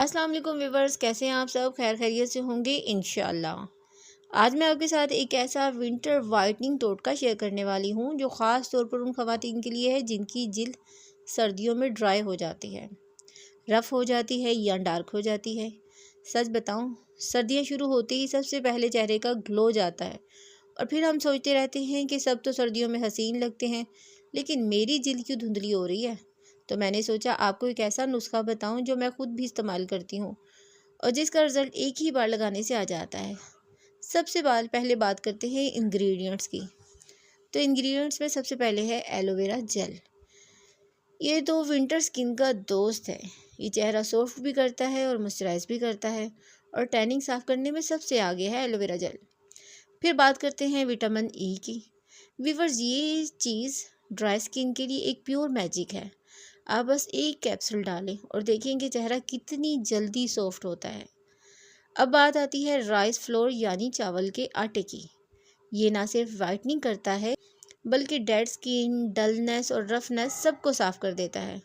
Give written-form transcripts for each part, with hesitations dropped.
अस्सलाम वालेकुम व्यूवर्स, कैसे हैं आप सब? खैर खैरियत से होंगे इंशाल्लाह। आज मैं आपके साथ एक ऐसा विंटर वाइटनिंग टोटका शेयर करने वाली हूं जो ख़ास तौर पर उन ख़वातीन के लिए है जिनकी जिल्द सर्दियों में ड्राई हो जाती है, रफ़ हो जाती है या डार्क हो जाती है। सच बताऊं, सर्दियां शुरू होते ही सबसे पहले चेहरे का ग्लो जाता है और फिर हम सोचते रहते हैं कि सब तो सर्दियों में हसीन लगते हैं, लेकिन मेरी जिल्द क्यों धुंधली हो रही है। तो मैंने सोचा आपको एक ऐसा नुस्खा बताऊं जो मैं ख़ुद भी इस्तेमाल करती हूं और जिसका रिज़ल्ट एक ही बार लगाने से आ जाता है। पहले बात करते हैं इंग्रेडिएंट्स की। तो इंग्रेडिएंट्स में सबसे पहले है एलोवेरा जेल। ये तो विंटर स्किन का दोस्त है। ये चेहरा सॉफ्ट भी करता है और मॉइस्चराइज भी करता है और टैनिंग साफ़ करने में सबसे आगे है एलोवेरा जेल। फिर बात करते हैं विटामिन ई की। व्यूअर्स, ये चीज़ ड्राई स्किन के लिए एक प्योर मैजिक है। आप बस एक कैप्सूल डालें और देखेंगे चेहरा कितनी जल्दी सॉफ्ट होता है। अब बात आती है राइस फ्लोर यानी चावल के आटे की। ये ना सिर्फ वाइटनिंग करता है बल्कि डेड स्किन, डलनेस और रफनेस सबको साफ कर देता है।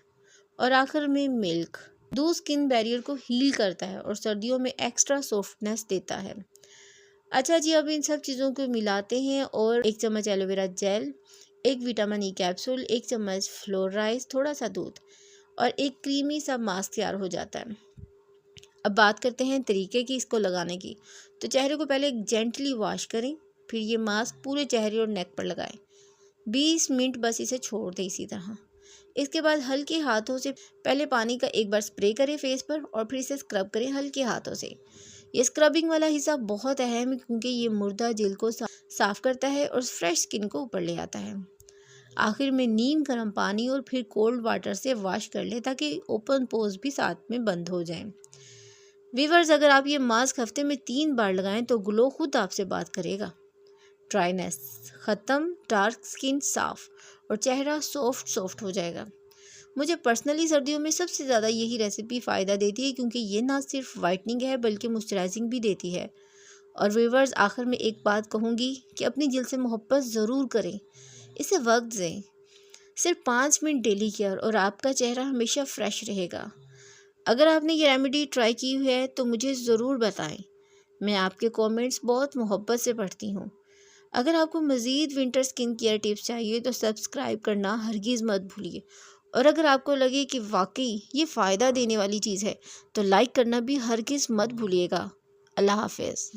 और आखिर में मिल्क, दूध स्किन बैरियर को हील करता है और सर्दियों में एक्स्ट्रा सॉफ्टनेस देता है। अच्छा जी, अब इन सब चीज़ों को मिलाते हैं और 1 चम्मच aloe vera gel, 1 vitamin E capsule, 1 चम्मच फ्लोर राइस, थोड़ा सा दूध और एक क्रीमी सा मास्क तैयार हो जाता है। अब बात करते हैं तरीके की इसको लगाने की। तो चेहरे को पहले जेंटली वॉश करें, फिर ये मास्क पूरे चेहरे और नेक पर लगाएं। 20 मिनट बस इसे छोड़ दें इसी तरह। इसके बाद हल्के हाथों से पहले पानी का एक बार स्प्रे करें फेस पर और फिर इसे स्क्रब करें हल्के हाथों से। ये स्क्रबिंग वाला हिस्सा बहुत अहम है क्योंकि ये मुर्दा जिल्द को साफ करता है और फ्रेश स्किन को ऊपर ले आता है। आखिर में नीम गर्म पानी और फिर कोल्ड वाटर से वॉश कर ले ताकि ओपन पोर्स भी साथ में बंद हो जाएं। व्यूअर्स, अगर आप ये मास्क हफ्ते में 3 बार लगाएं तो ग्लो खुद आपसे बात करेगा। ड्राइनेस ख़त्म, डार्क स्किन साफ और चेहरा सॉफ्ट हो जाएगा। मुझे पर्सनली सर्दियों में सबसे ज़्यादा यही रेसिपी फ़ायदा देती है क्योंकि ये ना सिर्फ वाइटनिंग है बल्कि मॉइस्चराइजिंग भी देती है। और व्यूअर्स, आखिर में एक बात कहूँगी कि अपनी जिल्द से मोहब्बत ज़रूर करें, इसे वक्त दें। सिर्फ 5 मिनट डेली केयर और आपका चेहरा हमेशा फ्रेश रहेगा। अगर आपने ये रेमेडी ट्राई की हुई है तो मुझे ज़रूर बताएं। मैं आपके कमेंट्स बहुत मोहब्बत से पढ़ती हूँ। अगर आपको मज़ीद विंटर स्किन केयर टिप्स चाहिए तो सब्सक्राइब करना हरगिज़ मत भूलिए। और अगर आपको लगे कि वाकई ये फ़ायदा देने वाली चीज़ है तो लाइक करना भी हरगिज़ मत भूलिएगा। अल्लाह हाफ़िज़।